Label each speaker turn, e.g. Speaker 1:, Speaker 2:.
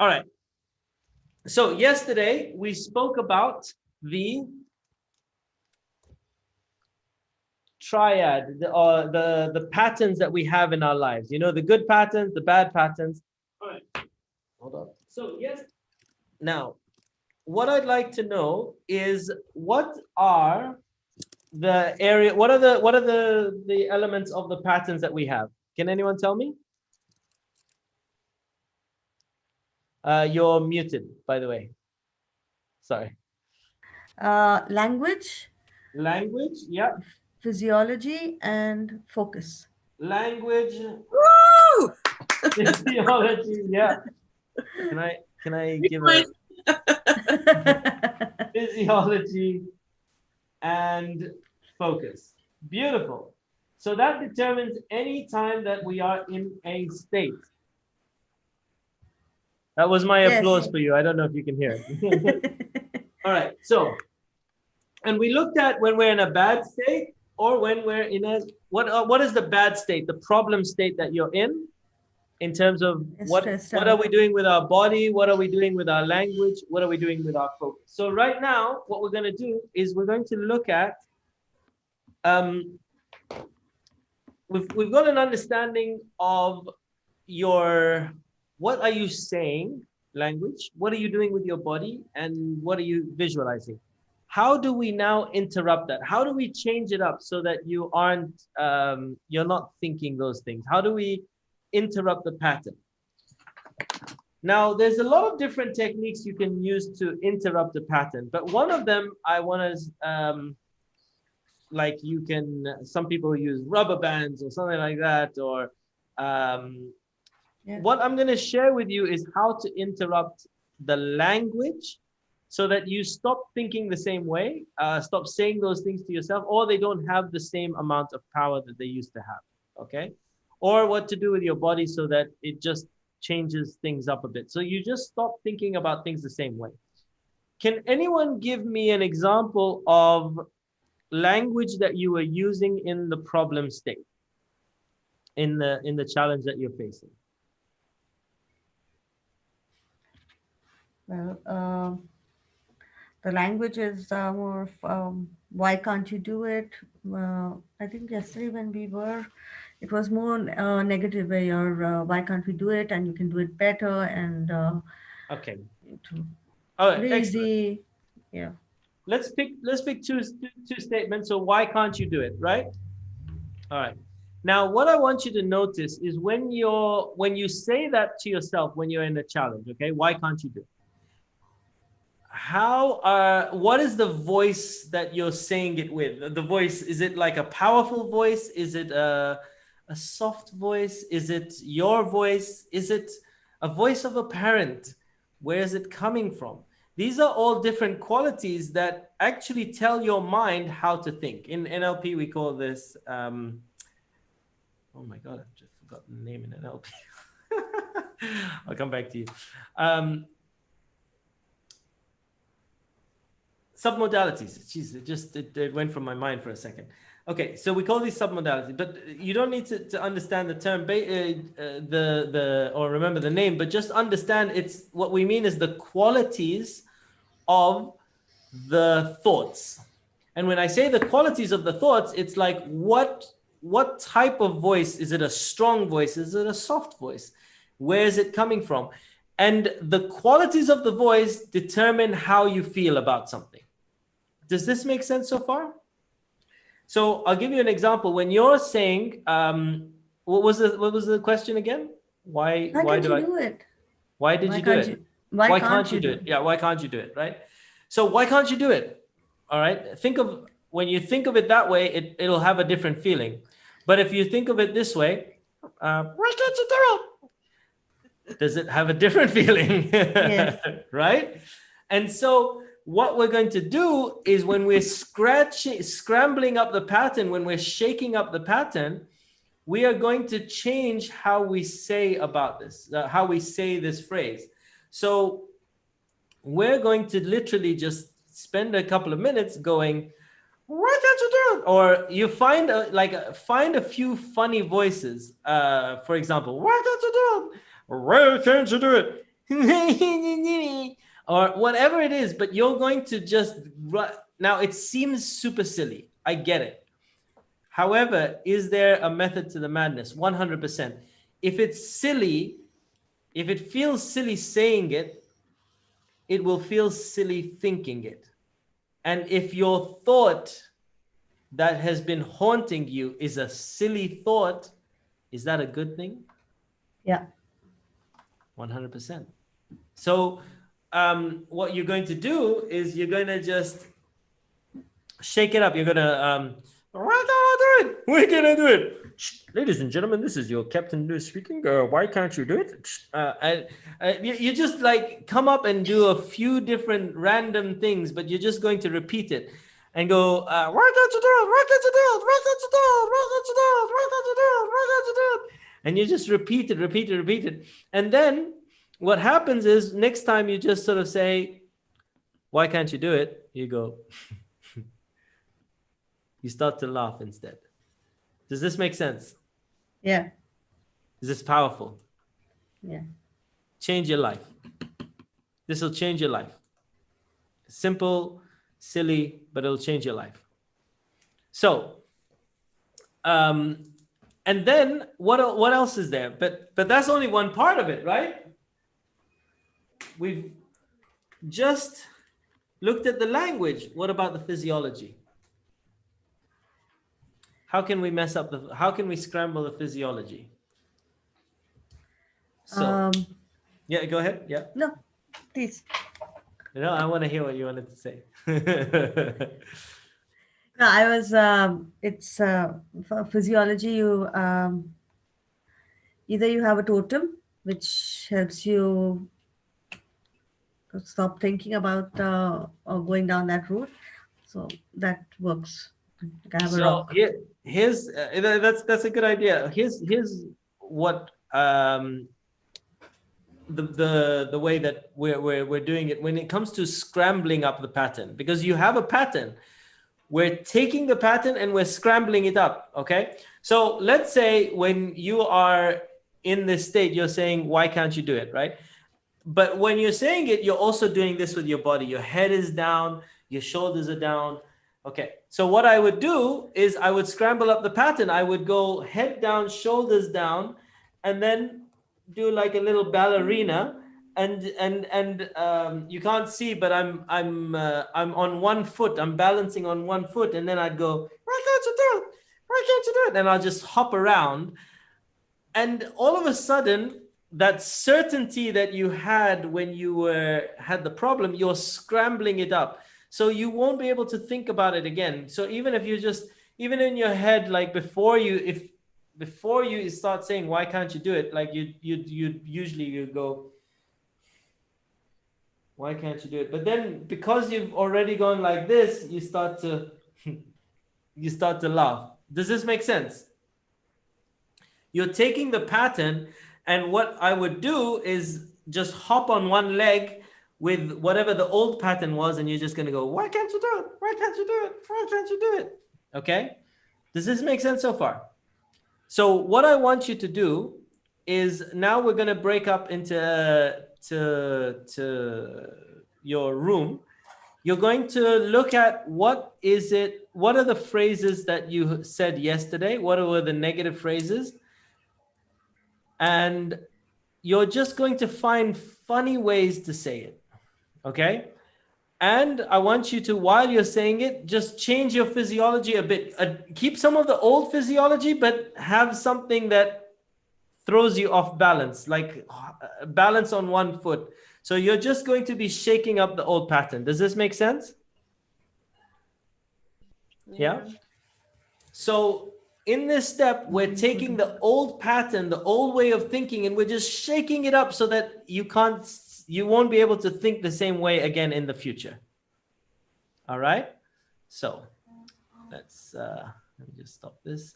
Speaker 1: All right. So yesterday we spoke about the triad, the patterns that we have in our lives. You know, the good patterns, the bad patterns. All right. Hold on. So yes. Now, what I'd like to know is what are the elements of the patterns that we have? Can anyone tell me? You're muted, by the way. Sorry.
Speaker 2: Language,
Speaker 1: Language, yeah.
Speaker 2: physiology, and focus.
Speaker 1: Language,
Speaker 3: Woo!
Speaker 1: physiology, yeah. Can I give a physiology and focus? Beautiful. So that determines any time that we are in a state. That was my applause
Speaker 2: Yes.
Speaker 1: for you. I don't know if you can hear it. All right. So, and we looked at when we're in a bad state or when we're in a what is the bad state, the problem state that you're in terms of
Speaker 2: Stressed
Speaker 1: what are
Speaker 2: out.
Speaker 1: we doing with our body, what are we doing with our language, what are we doing with our focus. So right now, what we're going to do is we're going to look at we've got an understanding of your what are you saying language, what are you doing with your body, and what are you visualizing. How do we now interrupt that? How do we change it up so that you aren't you're not thinking those things? How do we interrupt the pattern? Now, there's a lot of different techniques you can use to interrupt the pattern, but one of them I want to like you can some people use rubber bands or something like that, or what I'm going to share with you is how to interrupt the language so that you stop thinking the same way, stop saying those things to yourself, or they don't have the same amount of power that they used to have. Okay. Or what to do with your body so that it just changes things up a bit. So you just stop thinking about things the same way. Can anyone give me an example of language that you were using in the problem state, in the challenge that you're facing?
Speaker 2: Well, the language is more of why can't you do it? I think yesterday when we were, it was more negative where you're why can't we do it and you can do it better and
Speaker 1: Okay.
Speaker 2: too
Speaker 1: All right, excellent.
Speaker 2: lazy. Yeah.
Speaker 1: Let's pick two statements. So why can't you do it, right? All right. Now, what I want you to notice is when you say that to yourself when you're in a challenge, okay? Why can't you do it? What is the voice that you're saying it with? The voice, is it like a powerful voice? Is it a soft voice? Is it your voice? Is it a voice of a parent? Where is it coming from? These are all different qualities that actually tell your mind how to think. In NLP, we call this, oh my God, I've just forgotten the name in NLP. I'll come back to you. Submodalities. Jeez, it went from my mind for a second. Okay, so we call these submodalities, but you don't need to understand the term, or remember the name, but just understand it's what we mean is the qualities of the thoughts. And when I say the qualities of the thoughts, it's like what type of voice? Is it a strong voice? Is it a soft voice? Where is it coming from? And the qualities of the voice determine how you feel about something. Does this make sense so far? So I'll give you an example. When you're saying, what was the question again? Why
Speaker 2: Why
Speaker 1: do
Speaker 2: can't
Speaker 1: I
Speaker 2: you do it?
Speaker 1: Why did you do
Speaker 2: Can't
Speaker 1: it?
Speaker 2: you?
Speaker 1: Why can't you do it? Yeah, why can't you do it? Right. So why can't you do it? All right. When you think of it that way, it'll have a different feeling. But if you think of it this way, why can't you do it? Does it have a different feeling?
Speaker 2: Yes.
Speaker 1: Right. And so what we're going to do is when we're scrambling up the pattern, when we're shaking up the pattern, we are going to change how we say about this, how we say this phrase. So we're going to literally just spend a couple of minutes going, why can't you do it? Or you find a few funny voices. For example, why can't you do it? Why can't you do it? or whatever it is, but you're going to just now it seems super silly. I get it. However, is there a method to the madness? 100%. If it's silly, if it feels silly saying it, it will feel silly thinking it. And if your thought that has been haunting you is a silly thought, is that a good thing?
Speaker 2: Yeah.
Speaker 1: 100%. So, what you're going to do is you're going to just shake it up. You're gonna why can't I do it? Why can't I do it? Ladies and gentlemen, this is your Captain Lewis speaking. Why can't you do it? You just like come up and do a few different random things, but you're just going to repeat it and go, why can't you do it? Why can't you do it? Why can't you do it? Why can't you do it? Why can't you do it? Why can't you do it? And you just repeat it, repeat it, repeat it. And then what happens is next time you just sort of say, why can't you do it? You go, you start to laugh instead. Does this make sense?
Speaker 2: Yeah.
Speaker 1: Is this powerful?
Speaker 2: Yeah.
Speaker 1: Change your life. This will change your life. Simple, silly, but it'll change your life. So, and then what else is there? But that's only one part of it, right? We've just looked at the language. What about the physiology? How can we mess up how can we scramble the physiology? So, yeah, go ahead. Yeah.
Speaker 2: No, please.
Speaker 1: No, I want to hear what you wanted to say.
Speaker 2: No, I was. It's for physiology. You either you have a totem which helps you stop thinking about or going down that route, so that works. Like I have a
Speaker 1: So
Speaker 2: rock.
Speaker 1: here's that's a good idea. Here's what the way that we're doing it when it comes to scrambling up the pattern, because you have a pattern. We're taking the pattern and we're scrambling it up. Okay. So let's say when you are in this state, you're saying, why can't you do it? Right. But when you're saying it, you're also doing this with your body. Your head is down, your shoulders are down. Okay. So what I would do is I would scramble up the pattern. I would go head down, shoulders down, and then do like a little ballerina. And you can't see, but I'm on one foot. I'm balancing on one foot, and then I'd go, why can't you do it? Why can't you do it? And I'll just hop around, and all of a sudden, that certainty that you had when you had the problem, you're scrambling it up, so you won't be able to think about it again. So even if you just, even in your head, like before you start saying why can't you do it, like you usually you go, why can't you do it? But then because you've already gone like this, you start to you start to laugh. Does this make sense? You're taking the pattern, and what I would do is just hop on one leg with whatever the old pattern was, and you're just going to go, why can't you do it? Why can't you do it? Why can't you do it? Okay? Does this make sense so far? So what I want you to do is now we're going to break up into to your room. You're going to look at what are the phrases that you said yesterday? What were the negative phrases? And you're just going to find funny ways to say it. Okay? And I want you to, while you're saying it, just change your physiology a bit. Keep some of the old physiology, but have something that throws you off balance, like balance on one foot. So you're just going to be shaking up the old pattern. Does this make sense? Yeah. So in this step, we're taking the old pattern, the old way of thinking, and we're just shaking it up so that you won't be able to think the same way again in the future. All right. So let me just stop this.